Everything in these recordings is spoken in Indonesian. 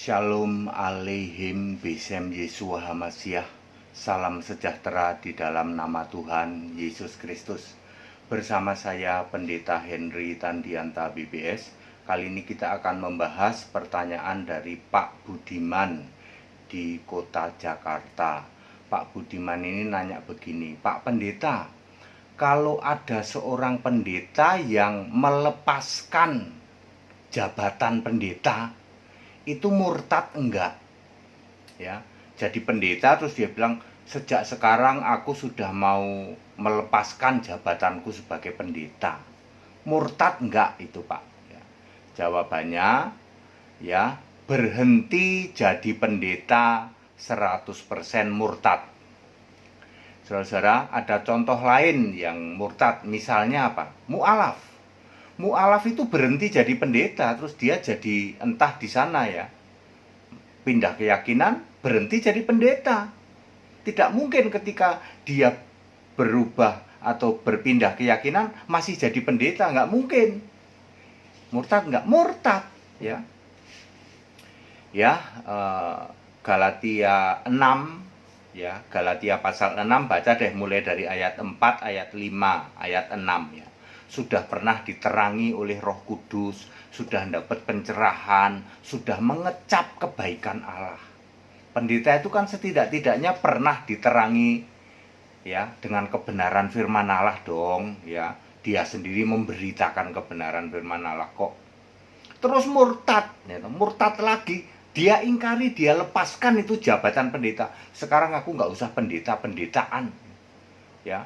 Shalom aleihim Besem Yeshua Hamasyah. Salam sejahtera di dalam nama Tuhan Yesus Kristus. Bersama saya Pendeta Henry Tandianta BBS. Kali ini kita akan membahas pertanyaan dari Pak Budiman di kota Jakarta. Pak Budiman ini nanya begini, Pak Pendeta, kalau ada seorang pendeta yang melepaskan jabatan pendeta, itu murtad enggak? Ya, jadi pendeta terus dia bilang, sejak sekarang aku sudah mau melepaskan jabatanku sebagai pendeta. Murtad enggak itu, Pak? Ya. Jawabannya, ya, berhenti jadi pendeta 100% murtad. Saudara-saudara, ada contoh lain yang murtad, misalnya apa? Mu'alaf. Mu'alaf itu berhenti jadi pendeta, terus dia jadi entah di sana ya, pindah keyakinan, berhenti jadi pendeta. Tidak mungkin ketika dia berubah atau berpindah keyakinan masih jadi pendeta, nggak mungkin. Murtad nggak? Murtad, ya. Ya, Galatia 6, ya, Galatia pasal 6, baca deh mulai dari ayat 4, ayat 5, ayat 6 ya. Sudah pernah diterangi oleh Roh Kudus, sudah dapat pencerahan, sudah mengecap kebaikan Allah. Pendeta itu kan setidak-tidaknya pernah diterangi ya dengan kebenaran firman Allah dong, ya. Dia sendiri memberitakan kebenaran firman Allah kok. Terus murtad, ya, murtad lagi. Dia ingkari, dia lepaskan itu jabatan pendeta. Sekarang aku nggak usah pendeta-pendetaan, ya.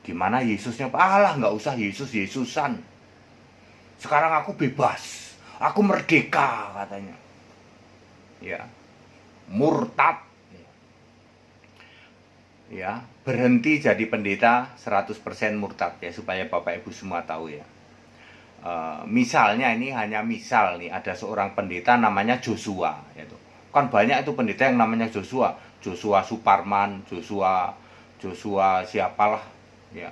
Gimana Yesusnya? Allah, nggak usah Yesus-Yesusan. Sekarang aku bebas, aku merdeka katanya. Ya, murtad. Ya, berhenti jadi pendeta 100% murtad ya, supaya Bapak Ibu semua tahu ya. Misalnya ini hanya misal nih, ada seorang pendeta namanya Joshua, yaitu kan banyak itu pendeta yang namanya Joshua, Joshua Suparman, Joshua siapalah ya,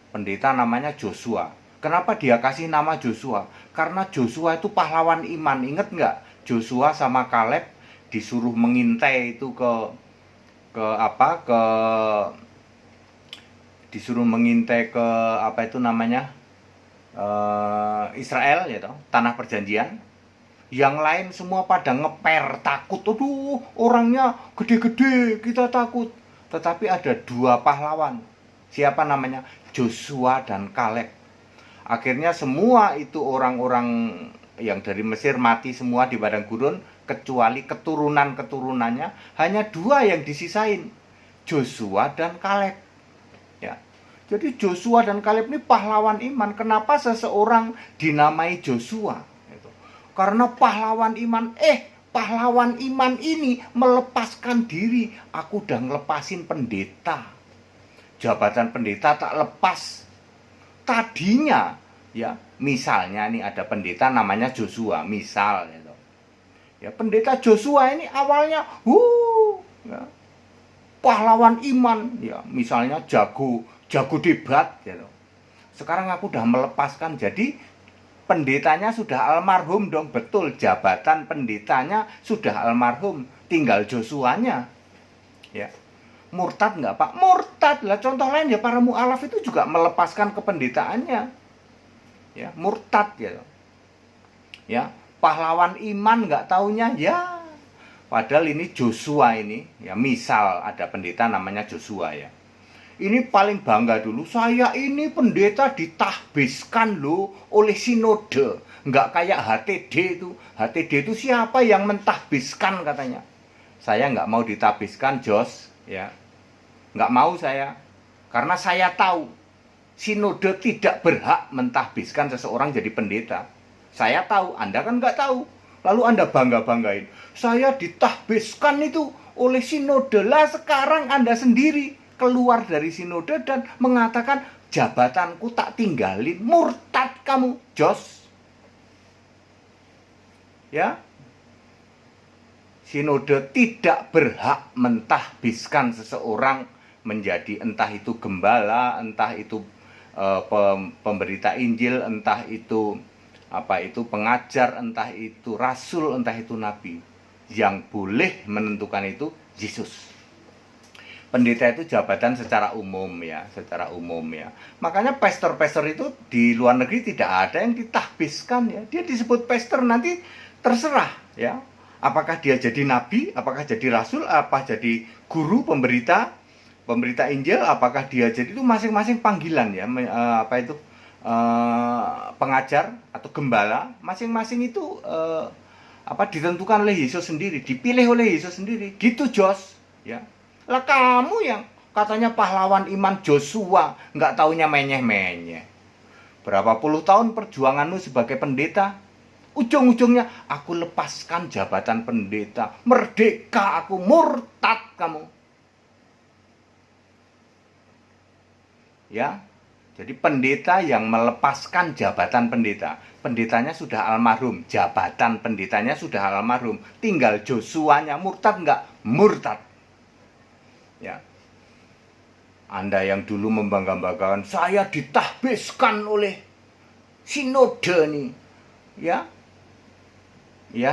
pendeta namanya Joshua. Kenapa dia kasih nama Joshua? Karena Joshua itu pahlawan iman. Ingat nggak? Joshua sama Kaleb disuruh mengintai itu disuruh mengintai ke apa itu namanya, Israel ya toh, tanah perjanjian. Yang lain semua pada ngeper, takut. Aduh, orangnya gede-gede, kita takut. Tetapi ada dua pahlawan. Siapa namanya? Joshua dan Kaleb. Akhirnya semua itu orang-orang yang dari Mesir mati semua di padang gurun, kecuali keturunan-keturunannya hanya dua yang disisain, Joshua dan Kaleb. Ya. Jadi Joshua dan Kaleb ini pahlawan iman. Kenapa seseorang dinamai Joshua? Karena pahlawan iman. Pahlawan iman ini melepaskan diri. Aku udah ngelepasin pendeta. Jabatan pendeta tak lepas. Tadinya ya, misalnya nih ada pendeta namanya Joshua, misal gitu. Ya, pendeta Joshua ini awalnya ya, pahlawan iman ya, misalnya jago debat gitu. Sekarang aku udah melepaskan, jadi pendetanya sudah almarhum dong. Betul, jabatan pendetanya sudah almarhum, tinggal Joshuanya. Ya. Murtad nggak, Pak? Murtad lah. Contoh lain ya, para mu'alaf itu juga melepaskan kependetaannya. Ya, murtad ya. Ya, pahlawan iman nggak taunya ya. Padahal ini Joshua ini, ya, misal ada pendeta namanya Joshua ya. Ini paling bangga dulu, saya ini pendeta ditahbiskan loh oleh sinode. Nggak kayak HTD itu. HTD itu siapa yang mentahbiskan katanya. Saya nggak mau ditahbiskan, Jos. Ya, nggak mau saya, karena saya tahu sinode tidak berhak mentahbiskan seseorang jadi pendeta. Saya tahu, Anda kan nggak tahu. Lalu Anda bangga-banggain, saya ditahbiskan itu oleh sinode. Lah sekarang Anda sendiri keluar dari sinode dan mengatakan jabatanku tak tinggalin. Murtad kamu, Jos. Ya, sinode tidak berhak mentahbiskan seseorang menjadi entah itu gembala, entah itu pemberita Injil, entah itu apa itu pengajar, entah itu rasul, entah itu nabi. Yang boleh menentukan itu Yesus. Pendeta itu jabatan secara umum ya, secara umum ya. Makanya pastor-pastor itu di luar negeri tidak ada yang ditahbiskan ya. Dia disebut pastor, nanti terserah ya. Apakah dia jadi nabi, apakah jadi rasul, apa jadi guru, pemberita Injil, apakah dia jadi, itu masing-masing panggilan ya, pengajar atau gembala, masing-masing itu ditentukan oleh Yesus sendiri, dipilih oleh Yesus sendiri. Gitu Jos ya. Lah kamu yang katanya pahlawan iman Joshua, nggak taunya menyeh-menyeh. Berapa puluh tahun perjuanganmu sebagai pendeta, ujung-ujungnya aku lepaskan jabatan pendeta, merdeka aku, murtad kamu. Ya, jadi pendeta yang melepaskan jabatan pendeta, pendetanya sudah almarhum, jabatan pendetanya sudah almarhum, tinggal Joshua-nya murtad nggak? Murtad. Ya, Anda yang dulu membangga-banggakan saya ditahbiskan oleh sinode nih, ya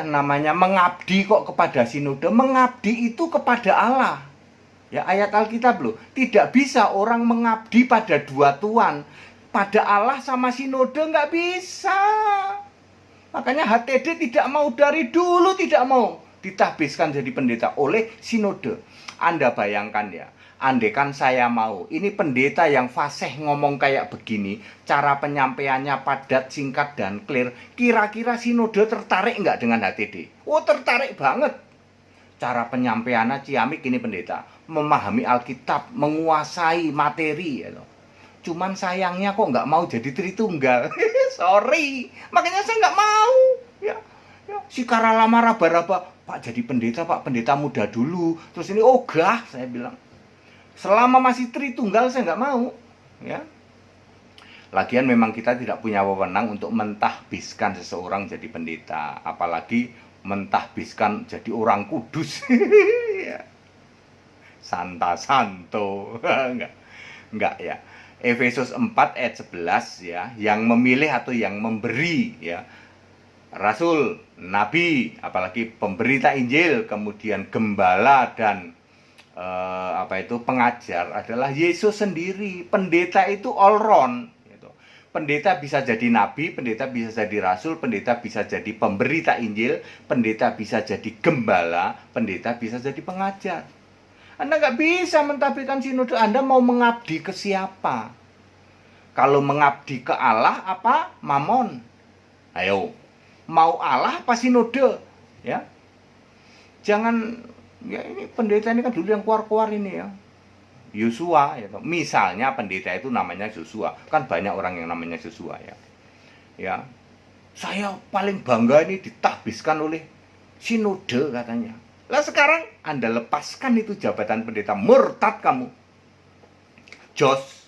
namanya mengabdi kok kepada sinode. Mengabdi itu kepada Allah. Ya, ayat Alkitab loh, tidak bisa orang mengabdi pada dua tuan, pada Allah sama sinode nggak bisa. Makanya HTD tidak mau, dari dulu tidak mau ditahbiskan jadi pendeta oleh sinode. Anda bayangkan ya, andaikan saya mau, ini pendeta yang fasih ngomong kayak begini, cara penyampaiannya padat, singkat, dan clear, kira-kira sinode tertarik nggak dengan HTD? Oh, tertarik banget. Cara penyampaiannya ciamik ini pendeta, memahami Alkitab, menguasai materi. Ya. Cuman sayangnya kok nggak mau jadi Tritunggal. Sorry, makanya saya nggak mau. Ya. Si Karalama raba-raba, Pak jadi pendeta, Pak pendeta muda dulu. Terus ini ogah, saya bilang. Selama masih Tritunggal saya nggak mau. Ya. Lagian memang kita tidak punya wewenang untuk mentahbiskan seseorang jadi pendeta, apalagi mentahbiskan jadi orang kudus. Ya. Santa Santo. Enggak ya. Efesus 4 ayat 11 ya, yang memilih atau yang memberi ya, rasul, nabi, apalagi pemberita Injil, kemudian gembala dan pengajar adalah Yesus sendiri. Pendeta itu all round gitu. Pendeta bisa jadi nabi, pendeta bisa jadi rasul, pendeta bisa jadi pemberita Injil, pendeta bisa jadi gembala, pendeta bisa jadi pengajar. Anda nggak bisa mentahbiskan sinode. Anda mau mengabdi ke siapa? Kalau mengabdi ke Allah apa mamon? Ayo, mau Allah apa sinode? Ya, jangan ya, ini pendeta ini kan dulu yang keluar-keluar ini ya, Yosua ya. Misalnya pendeta itu namanya Joshua, kan banyak orang yang namanya Joshua ya. Ya, saya paling bangga ini ditahbiskan oleh sinode katanya. Lah sekarang Anda lepaskan itu jabatan pendeta, murtad kamu. Jos.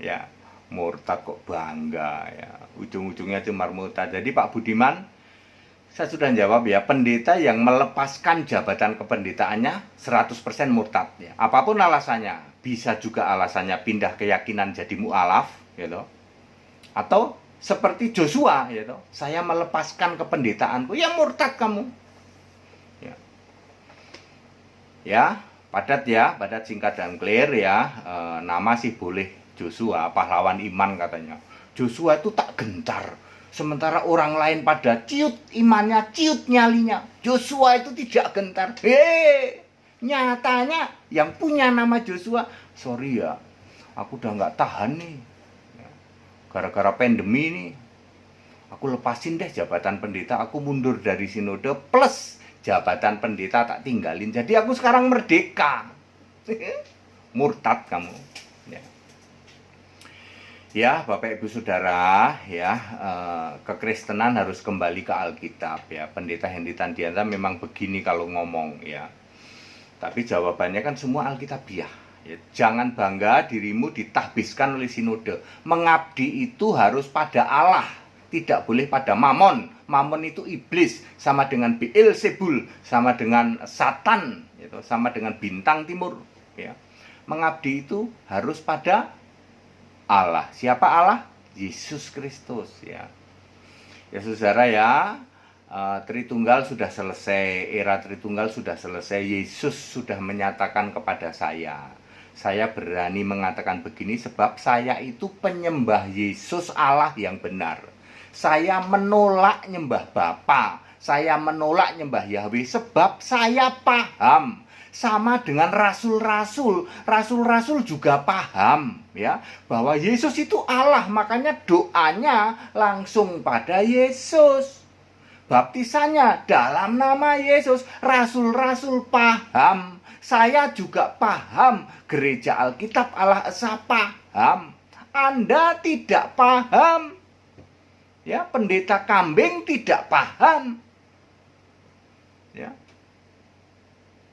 Ya, murtad kok bangga ya. Ujung-ujungnya cuma murtad. Jadi Pak Budiman, saya sudah jawab ya, pendeta yang melepaskan jabatan kependetaannya 100% murtad ya. Apapun alasannya, bisa juga alasannya pindah keyakinan jadi mu'alaf gitu. Atau seperti Joshua gitu, saya melepaskan kependetaanku, ya murtad kamu. Ya, padat singkat dan clear ya. Nama sih boleh Joshua, pahlawan iman katanya. Joshua itu tak gentar, sementara orang lain pada ciut imannya, ciut nyalinya. Joshua itu tidak gentar. Nyatanya yang punya nama Joshua, sorry ya, aku udah nggak tahan nih, gara-gara pandemi nih, aku lepasin deh jabatan pendeta, aku mundur dari sinode, plus jabatan pendeta tak tinggalin. Jadi aku sekarang merdeka. Murtad kamu. Ya, Bapak Ibu Saudara, ya, kekristenan harus kembali ke Alkitab ya. Pendeta Hendy Tandianta memang begini kalau ngomong ya. Tapi jawabannya kan semua Alkitabiah. Ya, jangan bangga dirimu ditahbiskan oleh sinode. Mengabdi itu harus pada Allah, tidak boleh pada mamon. Mamon itu iblis, sama dengan Beelzebul, sama dengan Satan, gitu, sama dengan bintang timur. Ya. Mengabdi itu harus pada Allah. Siapa Allah? Yesus Kristus, ya. Ya saudara ya, Tritunggal sudah selesai, era Tritunggal sudah selesai. Yesus sudah menyatakan kepada saya berani mengatakan begini sebab saya itu penyembah Yesus Allah yang benar. Saya menolak nyembah Bapa, saya menolak nyembah Yahweh sebab saya paham. Sama dengan rasul-rasul, rasul-rasul juga paham ya bahwa Yesus itu Allah, makanya doanya langsung pada Yesus. Baptisannya dalam nama Yesus. Rasul-rasul paham. Saya juga paham. Gereja Alkitab Allah Esa paham. Anda tidak paham. Ya, pendeta kambing tidak paham. Ya.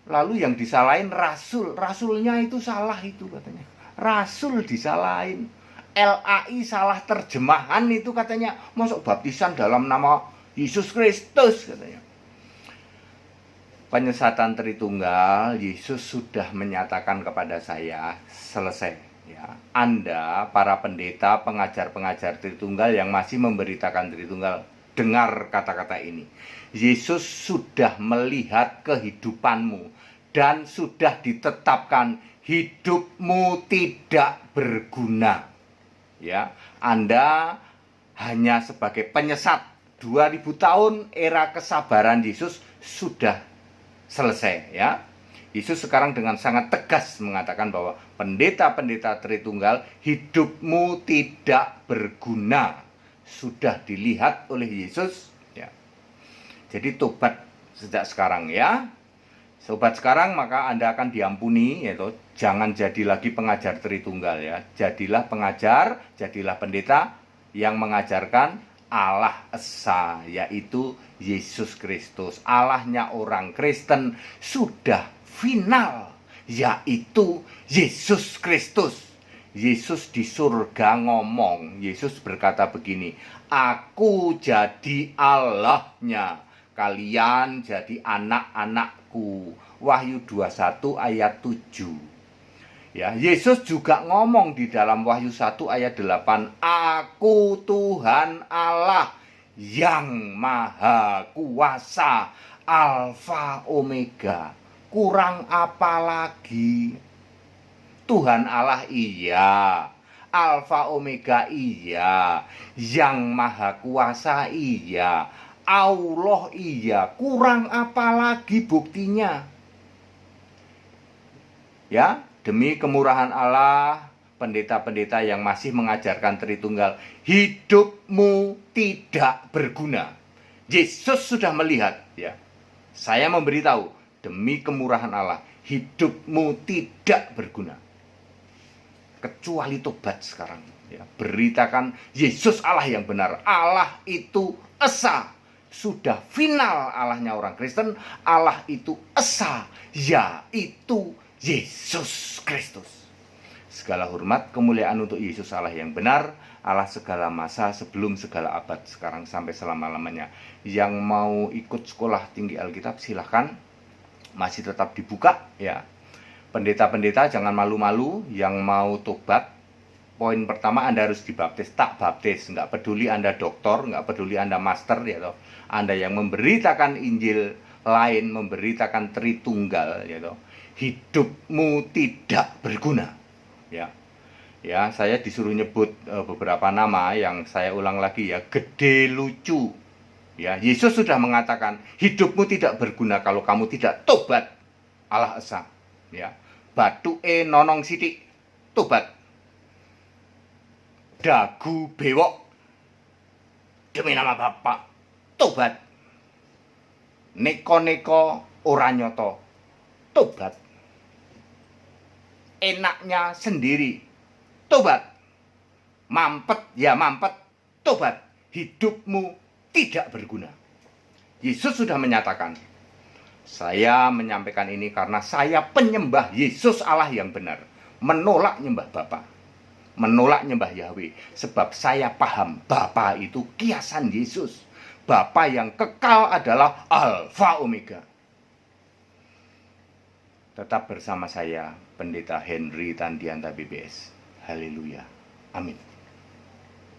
Lalu yang disalahin rasul. Rasulnya itu salah itu katanya. Rasul disalahin. LAI salah terjemahan itu katanya. Masuk baptisan dalam nama Yesus Kristus katanya. Penyesatan Tritunggal, Yesus sudah menyatakan kepada saya, selesai ya. Anda para pendeta, pengajar-pengajar Tritunggal yang masih memberitakan Tritunggal, dengar kata-kata ini. Yesus sudah melihat kehidupanmu dan sudah ditetapkan hidupmu tidak berguna. Ya, Anda hanya sebagai penyesat. 2000 tahun era kesabaran Yesus sudah selesai ya. Yesus sekarang dengan sangat tegas mengatakan bahwa pendeta-pendeta Tritunggal, hidupmu tidak berguna. Sudah dilihat oleh Yesus ya. Jadi tobat sejak sekarang ya. Sobat sekarang maka Anda akan diampuni, yaitu jangan jadi lagi pengajar Tritunggal ya. Jadilah pengajar, jadilah pendeta yang mengajarkan Allah Esa, yaitu Yesus Kristus. Allahnya orang Kristen sudah final, yaitu Yesus Kristus. Yesus di surga ngomong, Yesus berkata begini, aku jadi Allahnya, kalian jadi anak-anakku. Wahyu 21 ayat 7. Ya, Yesus juga ngomong di dalam Wahyu 1 ayat 8, aku Tuhan Allah yang maha kuasa, Alfa Omega. Kurang apa lagi? Tuhan Allah iya, Alfa Omega iya, yang maha kuasa iya, Allah iya. Kurang apa lagi buktinya? Ya, demi kemurahan Allah, pendeta-pendeta yang masih mengajarkan Tritunggal, hidupmu tidak berguna. Yesus sudah melihat ya. Saya memberitahu, demi kemurahan Allah, hidupmu tidak berguna. Kecuali tobat sekarang ya. Beritakan Yesus Allah yang benar. Allah itu Esa. Sudah final Allahnya orang Kristen. Allah itu Esa, yaitu Yesus Kristus. Segala hormat, kemuliaan untuk Yesus Allah yang benar, Allah segala masa, sebelum segala abad, sekarang sampai selama-lamanya. Yang mau ikut sekolah tinggi Alkitab silahkan, masih tetap dibuka ya. Pendeta-pendeta jangan malu-malu. Yang mau tobat, poin pertama Anda harus dibaptis. Tak baptis, nggak peduli Anda doktor, nggak peduli Anda master ya toh. Anda yang memberitakan Injil lain, memberitakan Tritunggal ya toh, hidupmu tidak berguna ya. Ya, saya disuruh nyebut beberapa nama yang saya ulang lagi ya. Gede lucu ya. Yesus sudah mengatakan hidupmu tidak berguna kalau kamu tidak tobat. Allah Esa ya. Batu nonong sidik, tobat. Dagu bewok, demi nama Bapa, tobat. Neko-neko ora nyoto, tobat. Enaknya sendiri, tobat. Mampet ya mampet, tobat. Hidupmu tidak berguna. Yesus sudah menyatakan, saya menyampaikan ini karena saya penyembah Yesus Allah yang benar, menolak nyembah Bapa, menolak nyembah Yahweh, sebab saya paham Bapa itu kiasan Yesus. Bapa yang kekal adalah Alfa Omega. Tetap bersama saya, Pendeta Henry Tandianta BBS. Haleluya. Amin.